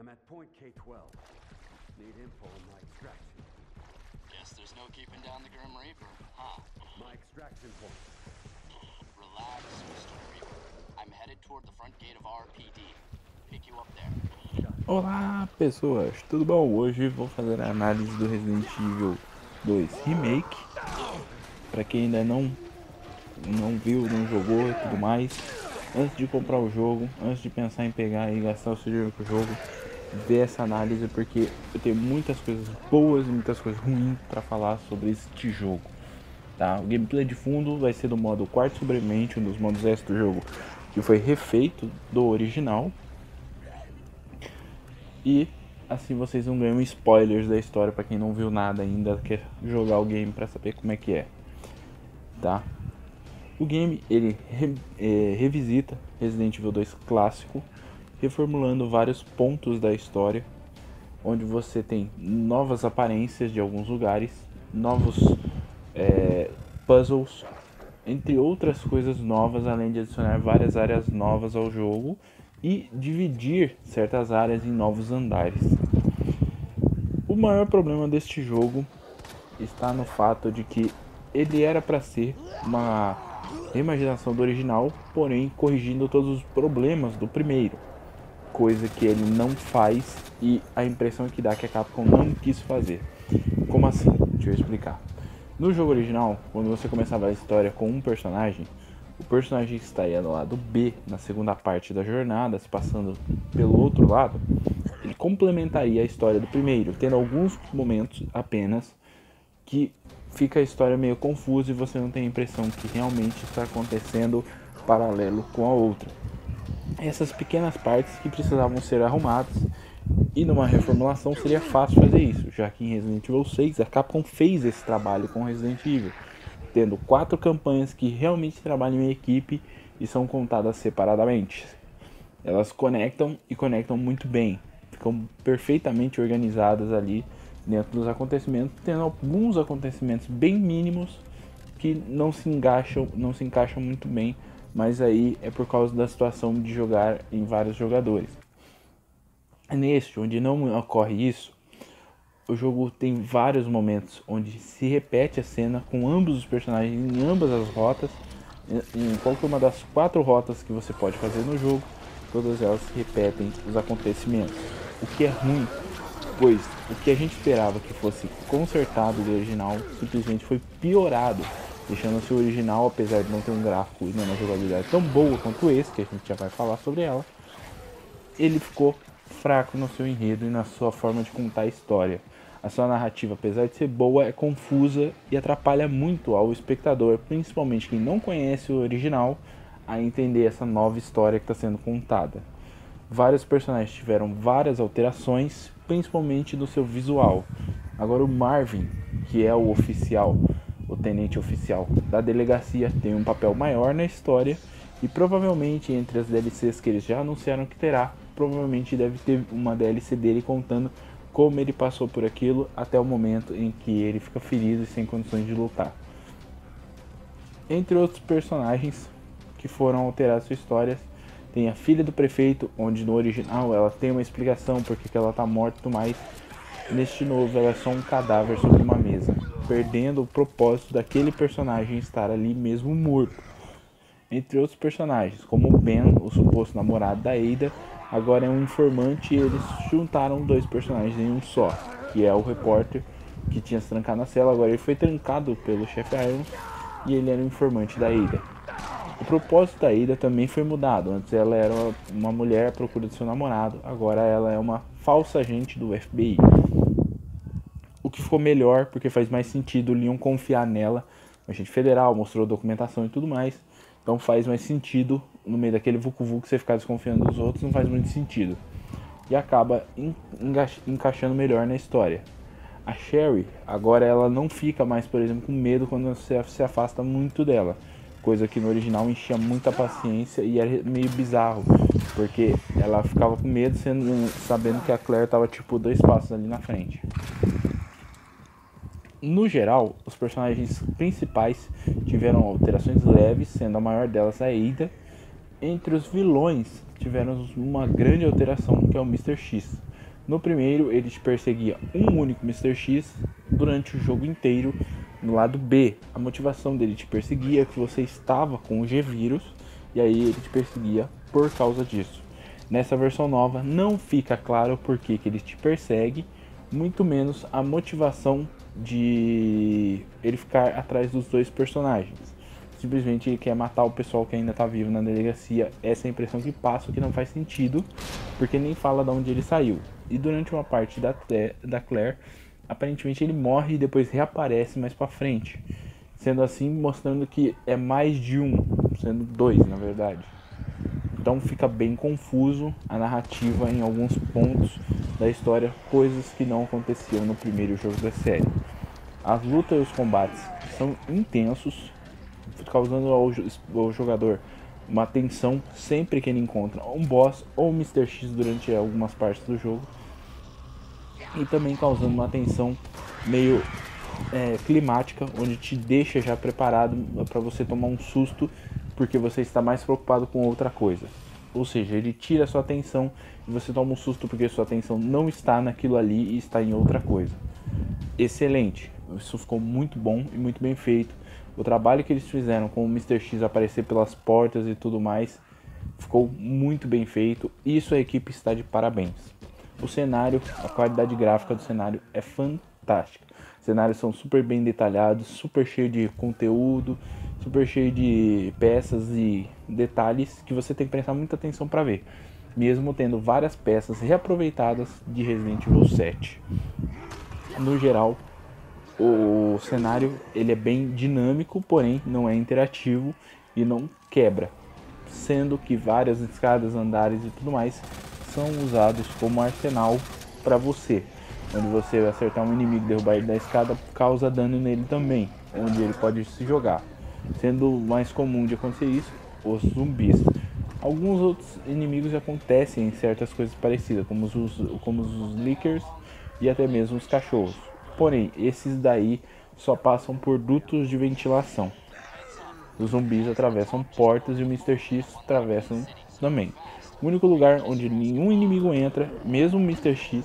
I'm at point K-12. Need info on my extraction. Guess there's no keeping down the Grim Reaper, huh? My extraction point. Relax, Mr. Reaper. I'm headed toward the front gate of RPD. Pick you up there. Olá pessoas, tudo bom? Hoje vou fazer a análise do Resident Evil 2 Remake. Pra quem ainda não viu, não jogou e tudo mais, antes de comprar o jogo, antes de pensar em pegar e gastar o seu dinheiro com o jogo, ver essa análise, porque eu tenho muitas coisas boas e muitas coisas ruins pra falar sobre este jogo. Tá? O gameplay de fundo vai ser do modo Quarto Sobrevivente, um dos modos extras do jogo que foi refeito do original. E assim vocês não ganham spoilers da história para quem não viu nada ainda, quer jogar o game para saber como é que é, tá? O game ele revisita Resident Evil 2 clássico, reformulando vários pontos da história, onde você tem novas aparências de alguns lugares, novos puzzles, entre outras coisas novas, além de adicionar várias áreas novas ao jogo e dividir certas áreas em novos andares. O maior problema deste jogo está no fato de que ele era para ser uma reimaginação do original, porém corrigindo todos os problemas do primeiro, coisa que ele não faz, e a impressão que dá que a Capcom não quis fazer. Como assim? Deixa eu explicar. No jogo original, quando você começava a história com um personagem, o personagem que estaria no lado B, na segunda parte da jornada, se passando pelo outro lado, ele complementaria a história do primeiro, tendo alguns momentos apenas que fica a história meio confusa e você não tem a impressão que realmente está acontecendo paralelo com a outra. Essas pequenas partes que precisavam ser arrumadas, e numa reformulação seria fácil fazer isso, já que em Resident Evil 6 a Capcom fez esse trabalho com Resident Evil, tendo 4 campanhas que realmente trabalham em equipe e são contadas separadamente. Elas conectam e conectam muito bem, ficam perfeitamente organizadas ali dentro dos acontecimentos, tendo alguns acontecimentos bem mínimos que não se encaixam muito bem, mas aí é por causa da situação de jogar em vários jogadores. Neste, onde não ocorre isso, o jogo tem vários momentos onde se repete a cena com ambos os personagens em ambas as rotas, em qualquer uma das 4 rotas que você pode fazer no jogo, todas elas repetem os acontecimentos, o que é ruim, pois o que a gente esperava que fosse consertado do original simplesmente foi piorado, deixando-se o original, apesar de não ter um gráfico e uma jogabilidade tão boa quanto esse, que a gente já vai falar sobre ela, ele ficou fraco no seu enredo e na sua forma de contar a história. A sua narrativa, apesar de ser boa, é confusa e atrapalha muito ao espectador, principalmente quem não conhece o original, a entender essa nova história que está sendo contada. Vários personagens tiveram várias alterações, principalmente no seu visual. Agora o Marvin, que é o oficial, o tenente oficial da delegacia, tem um papel maior na história e provavelmente entre as DLCs que eles já anunciaram que terá, provavelmente deve ter uma DLC dele contando como ele passou por aquilo até o momento em que ele fica ferido e sem condições de lutar. Entre outros personagens que foram alterar suas histórias, tem a filha do prefeito, onde no original ela tem uma explicação porque ela está morta e tudo mais. Neste novo ela é só um cadáver sobre uma mesa, perdendo o propósito daquele personagem estar ali mesmo morto. Entre outros personagens, como o Ben, o suposto namorado da Ada, agora é um informante, e eles juntaram 2 personagens em um só, que é o repórter que tinha se trancado na cela, agora ele foi trancado pelo chefe Irons e ele era o informante da Ada. O propósito da Ada também foi mudado, antes ela era uma mulher à procura do seu namorado, agora ela é uma falsa agente do FBI. O que ficou melhor, porque faz mais sentido o Leon confiar nela, a agente federal, mostrou documentação e tudo mais, então faz mais sentido, no meio daquele vucu-vucu, você ficar desconfiando dos outros, não faz muito sentido. E acaba encaixando melhor na história. A Sherry, agora ela não fica mais, por exemplo, com medo quando você se afasta muito dela. Coisa que no original enchia muita paciência e era meio bizarro. Porque ela ficava com medo, sabendo que a Claire estava tipo 2 passos ali na frente. No geral, os personagens principais tiveram alterações leves, sendo a maior delas a Ada. Entre os vilões, tivemos uma grande alteração, que é o Mr. X. No primeiro, ele te perseguia um único Mr. X durante o jogo inteiro. No lado B, a motivação dele te perseguia é que você estava com o G-Vírus, e aí ele te perseguia por causa disso. Nessa versão nova, não fica claro por que ele te persegue, muito menos a motivação de ele ficar atrás dos dois personagens. Simplesmente ele quer matar o pessoal que ainda tá vivo na delegacia. Essa é a impressão que passa, que não faz sentido, porque nem fala de onde ele saiu. E durante uma parte da Claire, aparentemente ele morre e depois reaparece mais pra frente, sendo assim mostrando que é mais de um, sendo dois na verdade. Então fica bem confuso a narrativa em alguns pontos da história, coisas que não aconteciam no primeiro jogo da série. As lutas e os combates são intensos, causando ao jogador uma tensão sempre que ele encontra um boss ou um Mr. X durante algumas partes do jogo, e também causando uma tensão meio climática, onde te deixa já preparado para você tomar um susto, porque você está mais preocupado com outra coisa. Ou seja, ele tira a sua atenção e você toma um susto porque sua atenção não está naquilo ali e está em outra coisa. Excelente, isso ficou muito bom e muito bem feito. O trabalho que eles fizeram com o Mr. X aparecer pelas portas e tudo mais ficou muito bem feito. Isso a equipe está de parabéns. O cenário, a qualidade gráfica do cenário é fantástica. Os cenários são super bem detalhados, super cheio de conteúdo, super cheio de peças e detalhes que você tem que prestar muita atenção para ver, mesmo tendo várias peças reaproveitadas de Resident Evil 7. No geral, o cenário ele é bem dinâmico, porém não é interativo e não quebra, sendo que várias escadas, andares e tudo mais são usados como arsenal para você, onde você vai acertar um inimigo, derrubar ele da escada, causa dano nele também, onde ele pode se jogar, sendo mais comum de acontecer isso os zumbis. Alguns outros inimigos acontecem em certas coisas parecidas, como os lickers e até mesmo os cachorros. Porém, esses daí só passam por dutos de ventilação. Os zumbis atravessam portas e o Mr. X atravessam também. O único lugar onde nenhum inimigo entra, mesmo o Mr. X,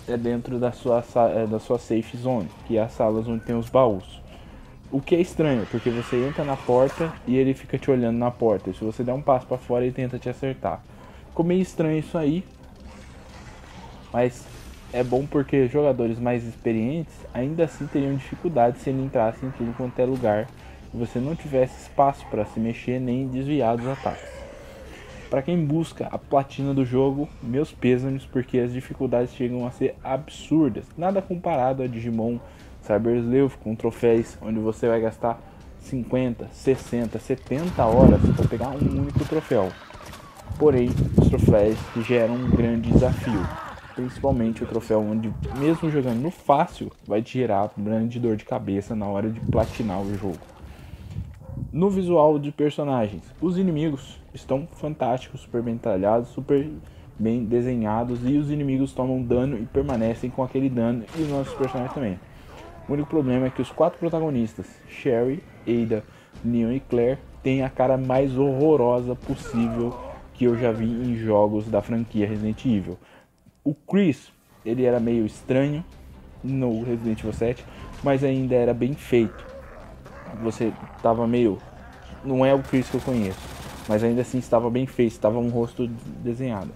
é dentro da sua safe zone, que é as salas onde tem os baús. O que é estranho, porque você entra na porta e ele fica te olhando na porta. E se você der um passo para fora, ele tenta te acertar. Ficou meio estranho isso aí, mas é bom porque jogadores mais experientes ainda assim teriam dificuldade se ele entrasse em tudo quanto é lugar e você não tivesse espaço para se mexer nem desviar dos ataques. Para quem busca a platina do jogo, meus pêsames, porque as dificuldades chegam a ser absurdas, nada comparado a Digimon Cyber Sleuth com troféus, onde você vai gastar 50, 60, 70 horas para pegar um único troféu. Porém, os troféus geram um grande desafio, principalmente o troféu onde, mesmo jogando no fácil, vai te gerar grande dor de cabeça na hora de platinar o jogo. No visual de personagens, os inimigos estão fantásticos, super bem detalhados, super bem desenhados, e os inimigos tomam dano e permanecem com aquele dano, e os nossos personagens também. O único problema é que os 4 protagonistas, Sherry, Ada, Leon e Claire, têm a cara mais horrorosa possível que eu já vi em jogos da franquia Resident Evil. O Chris, ele era meio estranho no Resident Evil 7, mas ainda era bem feito. Você tava meio... não é o Chris que eu conheço, mas ainda assim estava bem feito, estava um rosto desenhado.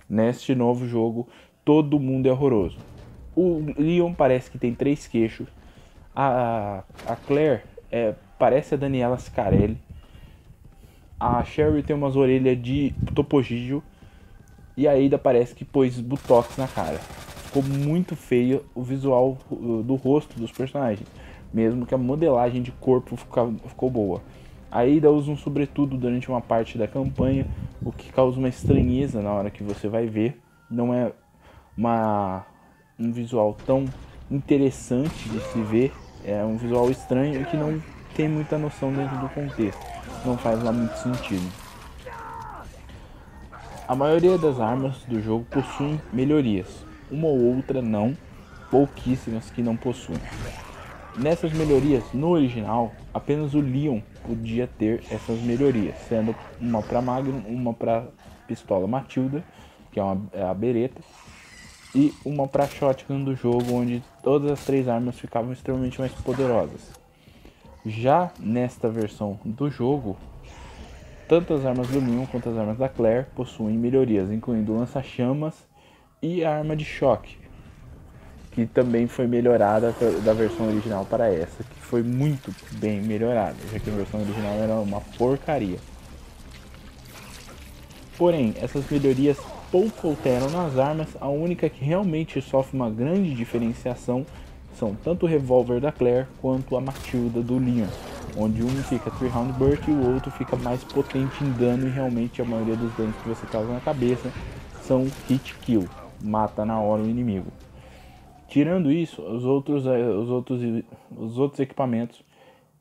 Neste novo jogo, todo mundo é horroroso. O Leon parece que tem 3 queixos. A Claire parece a Daniela Scarelli. A Sherry tem umas orelhas de Topo Gigio. E a Ada parece que pôs botox na cara. Ficou muito feio o visual do rosto dos personagens, mesmo que a modelagem de corpo ficou boa. A Ada usa um sobretudo durante uma parte da campanha, o que causa uma estranheza na hora que você vai ver. Não é um visual tão interessante de se ver, é um visual estranho e que não tem muita noção dentro do contexto, não faz lá muito sentido. A maioria das armas do jogo possuem melhorias, uma ou outra não, pouquíssimas que não possuem. Nessas melhorias, no original, apenas o Leon podia ter essas melhorias, sendo uma para Magnum, uma para pistola Matilda, que é a bereta, e uma pra shotgun do jogo, onde todas as 3 armas ficavam extremamente mais poderosas. Já nesta versão do jogo, tanto as armas do Leon quanto as armas da Claire possuem melhorias, incluindo o lança-chamas e a arma de choque, que também foi melhorada da versão original para essa, que foi muito bem melhorada, já que a versão original era uma porcaria. Porém, essas melhorias pouco alteram nas armas, a única que realmente sofre uma grande diferenciação são tanto o revólver da Claire quanto a Matilda do Leon, onde um fica 3 round burst e o outro fica mais potente em dano, e realmente a maioria dos danos que você causa na cabeça são hit kill, mata na hora o inimigo. Tirando isso, os outros equipamentos,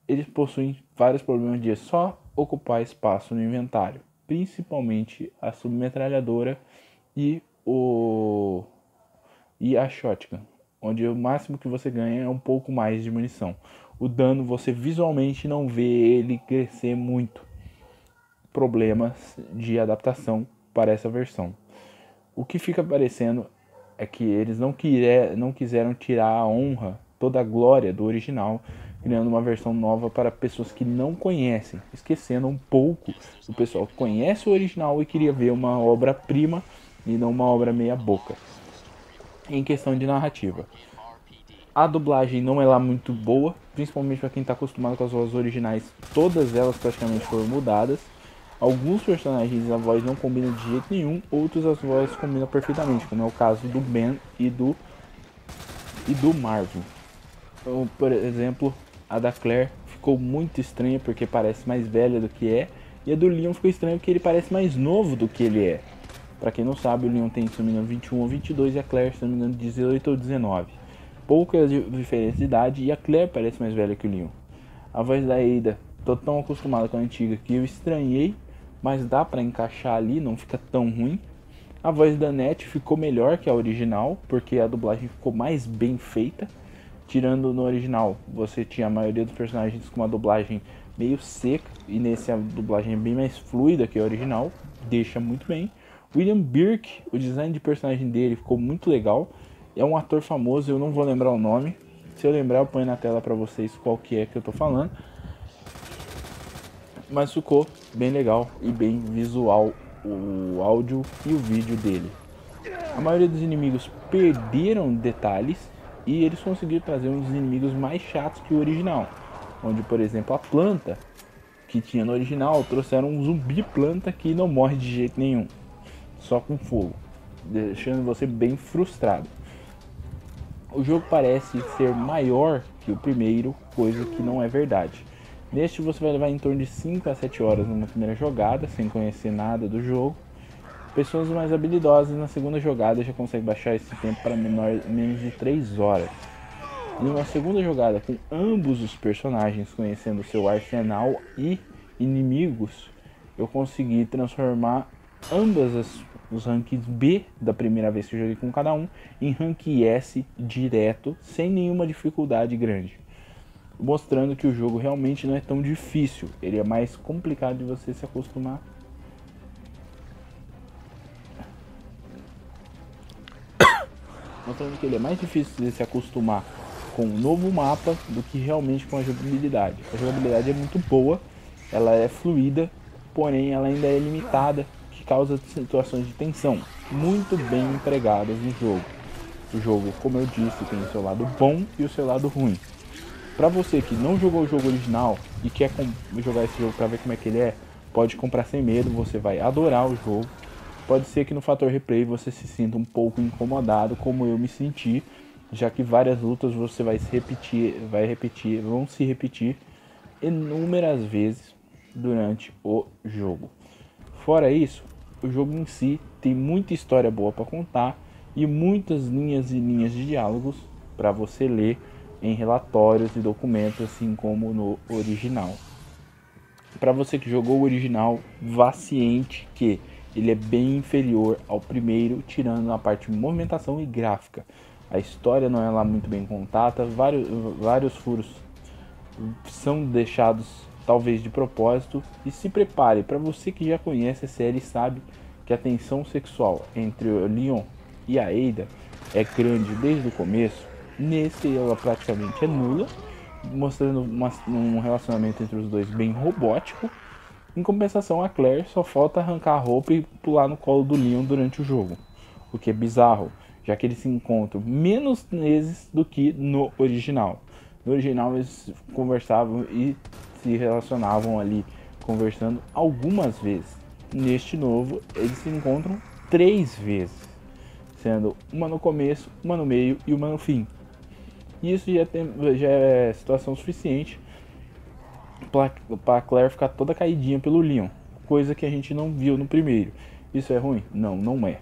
eles possuem vários problemas de só ocupar espaço no inventário, principalmente a submetralhadora e a shotgun, onde o máximo que você ganha é um pouco mais de munição. O dano você visualmente não vê ele crescer muito. Problemas de adaptação para essa versão. O que fica parecendo é que eles não quiseram tirar a honra, toda a glória do original, criando uma versão nova para pessoas que não conhecem, esquecendo um pouco o pessoal que conhece o original e queria ver uma obra-prima e não uma obra meia boca. Em questão de narrativa, a dublagem não é lá muito boa, principalmente para quem está acostumado com as vozes originais. Todas elas praticamente foram mudadas. Alguns personagens a voz não combina de jeito nenhum, outros as vozes combinam perfeitamente, como é o caso do Ben e do Marvin. Então, por exemplo, a da Claire ficou muito estranha porque parece mais velha do que é, e a do Leon ficou estranha porque ele parece mais novo do que ele é. Pra quem não sabe, o Leon tem, se não me engano, 21 ou 22 e a Claire, se não me engano, 18 ou 19. Pouca diferença de idade e a Claire parece mais velha que o Leon. A voz da Ada, tô tão acostumada com a antiga que eu estranhei, mas dá pra encaixar ali, não fica tão ruim. A voz da Annette ficou melhor que a original, porque a dublagem ficou mais bem feita. Tirando no original, você tinha a maioria dos personagens com uma dublagem meio seca, e nesse a dublagem é bem mais fluida que a original, deixa muito bem. William Birk, o design de personagem dele ficou muito legal. É um ator famoso, eu não vou lembrar o nome. Se eu lembrar, eu ponho na tela pra vocês qual que é que eu tô falando. Mas ficou bem legal e bem visual o áudio e o vídeo dele. A maioria dos inimigos perderam detalhes e eles conseguiram trazer uns inimigos mais chatos que o original. Onde, por exemplo, a planta que tinha no original, trouxeram um zumbi planta que não morre de jeito nenhum, só com fogo, deixando você bem frustrado. O jogo parece ser maior que o primeiro, coisa que não é verdade. Neste você vai levar em torno de 5 a 7 horas numa primeira jogada, sem conhecer nada do jogo. Pessoas mais habilidosas na segunda jogada já conseguem baixar esse tempo para menos de 3 horas. Em uma segunda jogada com ambos os personagens conhecendo seu arsenal e inimigos, eu consegui transformar os ranks B da primeira vez que eu joguei com cada um em rank S direto, sem nenhuma dificuldade grande, mostrando que o jogo realmente não é tão difícil, ele é mais complicado de você se acostumar. Mostrando que ele é mais difícil de se acostumar com um novo mapa do que realmente com a jogabilidade. A jogabilidade é muito boa, ela é fluida, porém ela ainda é limitada, que causa situações de tensão muito bem empregadas no jogo. O jogo, como eu disse, tem o seu lado bom e o seu lado ruim. Para você que não jogou o jogo original e quer jogar esse jogo para ver como é que ele é, pode comprar sem medo, você vai adorar o jogo. Pode ser que no fator replay você se sinta um pouco incomodado, como eu me senti, já que várias lutas você vão se repetir inúmeras vezes durante o jogo. Fora isso, o jogo em si tem muita história boa para contar e muitas linhas e linhas de diálogos para você ler em relatórios e documentos, assim como no original. Para você que jogou o original, vá ciente que ele é bem inferior ao primeiro, tirando na parte de movimentação e gráfica. A história não é lá muito bem contada, vários furos são deixados talvez de propósito. E se prepare, para você que já conhece a série e sabe que a tensão sexual entre o Leon e a Ada é grande desde o começo, nesse ela praticamente é nula, mostrando um relacionamento entre os dois bem robótico. Em compensação, a Claire só falta arrancar a roupa e pular no colo do Leon durante o jogo, o que é bizarro, já que eles se encontram menos vezes do que no original. No original eles conversavam e se relacionavam ali, conversando algumas vezes. Neste novo, eles se encontram 3 vezes, sendo uma no começo, uma no meio e uma no fim. E isso já é situação suficiente para Claire ficar toda caidinha pelo Leon, coisa que a gente não viu no primeiro. Isso é ruim? Não, não é.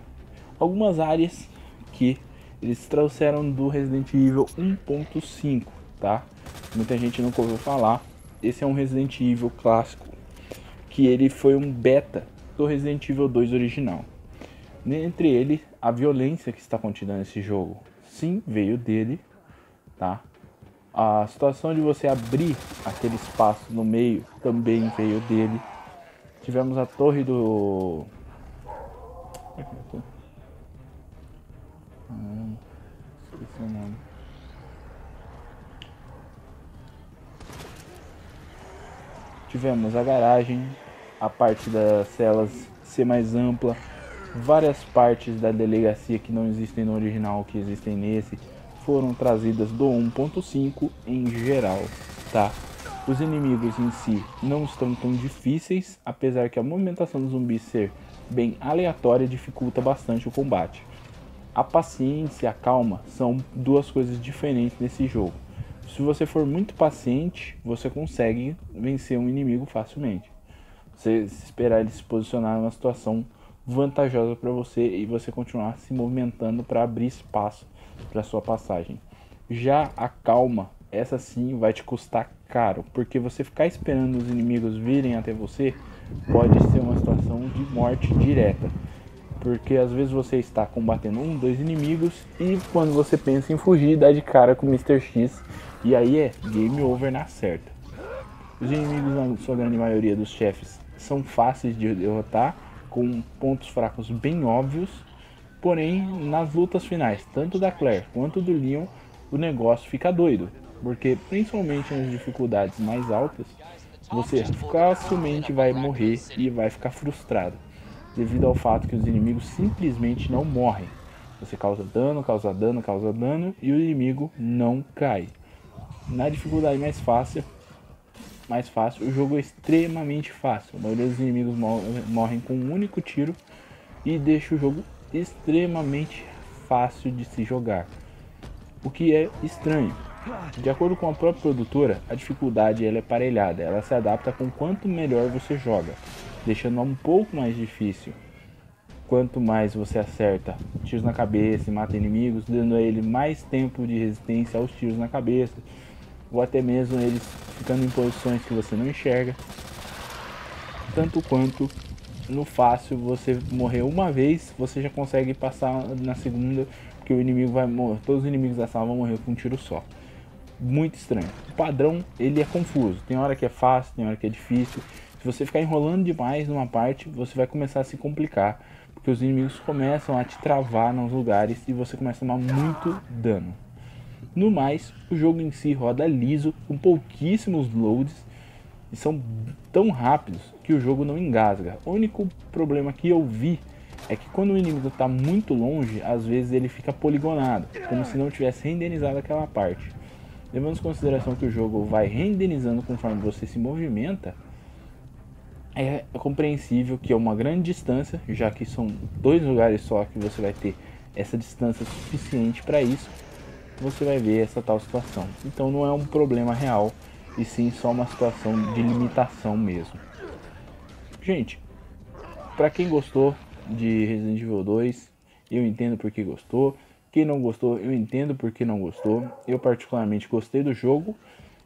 Algumas áreas que eles trouxeram do Resident Evil 1.5, tá? Muita gente nunca ouviu falar. Esse é um Resident Evil clássico, que ele foi um beta do Resident Evil 2 original. Entre ele, a violência que está contida nesse jogo, sim, veio dele, tá? A situação de você abrir aquele espaço no meio também veio dele. Tivemos a torre do... esqueci o nome. Tivemos a garagem, a parte das celas ser mais ampla, várias partes da delegacia que não existem no original, que existem nesse, foram trazidas do 1.5 em geral, tá? Os inimigos em si não estão tão difíceis, apesar que a movimentação dos zumbis ser bem aleatória dificulta bastante o combate. A paciência e a calma são duas coisas diferentes nesse jogo. Se você for muito paciente, você consegue vencer um inimigo facilmente. Você esperar ele se posicionar numa situação vantajosa para você e você continuar se movimentando para abrir espaço para sua passagem. Já a calma, essa sim vai te custar caro, porque você ficar esperando os inimigos virem até você pode ser uma situação de morte direta, porque às vezes você está combatendo 2 inimigos e quando você pensa em fugir dá de cara com o Mr. X e aí é game over na certa. Os inimigos, na sua grande maioria dos chefes, são fáceis de derrotar, com pontos fracos bem óbvios. Porém, nas lutas finais, tanto da Claire quanto do Leon, o negócio fica doido, porque principalmente nas dificuldades mais altas, você facilmente vai morrer e vai ficar frustrado, devido ao fato que os inimigos simplesmente não morrem. Você causa dano, causa dano, causa dano e o inimigo não cai. Na dificuldade mais fácil, o jogo é extremamente fácil. A maioria dos inimigos morrem com um único tiro e deixa o jogo extremamente fácil de se jogar, o que é estranho. De acordo com a própria produtora, a dificuldade ela é parelhada, ela se adapta com quanto melhor você joga, deixando um pouco mais difícil quanto mais você acerta tiros na cabeça e mata inimigos, dando a ele mais tempo de resistência aos tiros na cabeça, ou até mesmo eles ficando em posições que você não enxerga. Tanto quanto no fácil, você morrer uma vez, você já consegue passar na segunda, porque o inimigo vai morrer, todos os inimigos da sala vão morrer com um tiro só. Muito estranho. O padrão, ele é confuso, tem hora que é fácil, tem hora que é difícil. Se você ficar enrolando demais numa parte, você vai começar a se complicar, porque os inimigos começam a te travar nos lugares e você começa a tomar muito dano. No mais, o jogo em si roda liso, com pouquíssimos loads, e são tão rápidos que o jogo não engasga. O único problema que eu vi é que quando o inimigo está muito longe, às vezes ele fica poligonado, como se não tivesse renderizado aquela parte. Levando em consideração que o jogo vai renderizando conforme você se movimenta, é compreensível que é uma grande distância, já que são 2 lugares só que você vai ter essa distância suficiente para isso, você vai ver essa tal situação. Então não é um problema real, e sim só uma situação de limitação mesmo. Gente, para quem gostou de Resident Evil 2, eu entendo porque gostou. Quem não gostou, eu entendo porque não gostou. Eu particularmente gostei do jogo.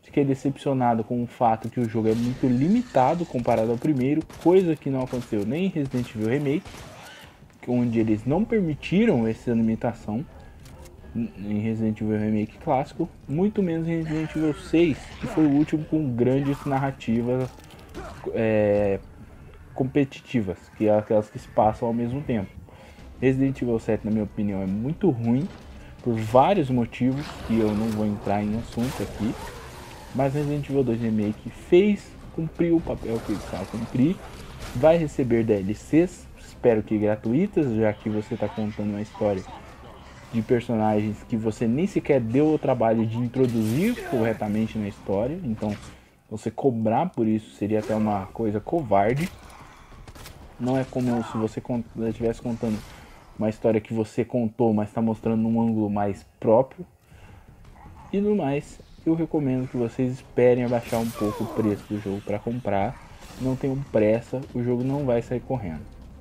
Fiquei decepcionado com o fato que o jogo é muito limitado comparado ao primeiro, coisa que não aconteceu nem em Resident Evil Remake, onde eles não permitiram essa limitação em Resident Evil Remake clássico, muito menos em Resident Evil 6, que foi o último com grandes narrativas competitivas, que é aquelas que se passam ao mesmo tempo. Resident Evil 7, na minha opinião, é muito ruim, por vários motivos que eu não vou entrar em assunto aqui. Mas Resident Evil 2 Remake cumpriu o papel que ele precisava cumprir. Vai receber DLCs, espero que gratuitas, já que você está contando uma história de personagens que você nem sequer deu o trabalho de introduzir corretamente na história. Então você cobrar por isso seria até uma coisa covarde. Não é como se você estivesse contando uma história que você contou, mas está mostrando um ângulo mais próprio. E no mais, eu recomendo que vocês esperem abaixar um pouco o preço do jogo para comprar. Não tenham pressa, o jogo não vai sair correndo,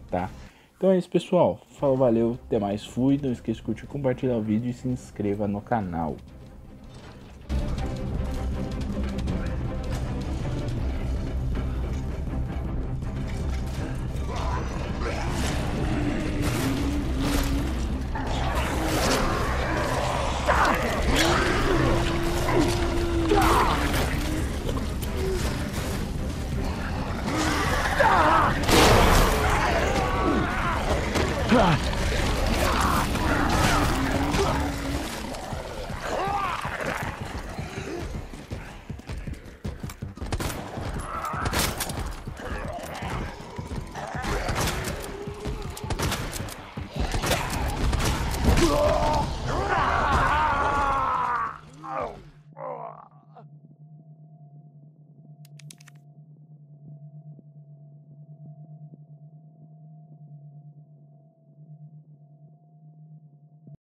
tá? Então é isso, pessoal. Falou, valeu, até mais, fui. Não esqueça de curtir, compartilhar o vídeo e se inscreva no canal.